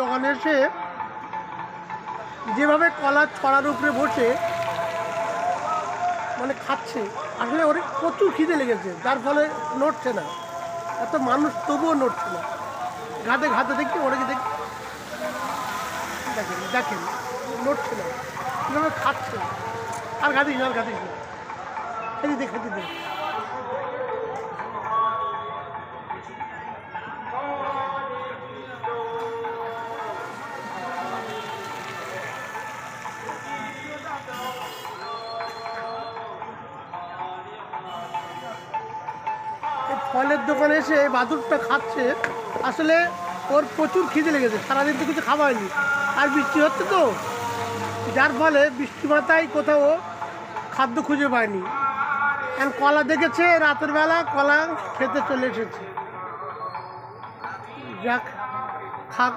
দোকানে এসে যেভাবে কলার ছড়ার উপরে বসে মানে খাচ্ছে, আসলে ওর প্রচুর খিদে লেগেছে, যার ফলে নড়ছে না। এত মানুষ তবুও নড়ছে না। ঘাতে ঘাতে দেখি ওরা দেখি, দেখেন দেখেন নড়ছে না, কীভাবে খাচ্ছে। আর ঘাতিস না, আর ঘাতিস না, খেতে দে খেতে দে। ফলের দোকানে এসে এই বাদুরটা খাচ্ছে, আসলে ওর প্রচুর খিদে লেগেছে, সারাদিন তো কিছু খাওয়া হয়নি, আর বৃষ্টি হচ্ছে তো, যার ফলে বৃষ্টি মাথায় কোথাও খাদ্য খুঁজে পায়নি। এখন কলা দেখেছে, রাতের বেলা কলা খেতে চলে এসেছে। যাক, খাক।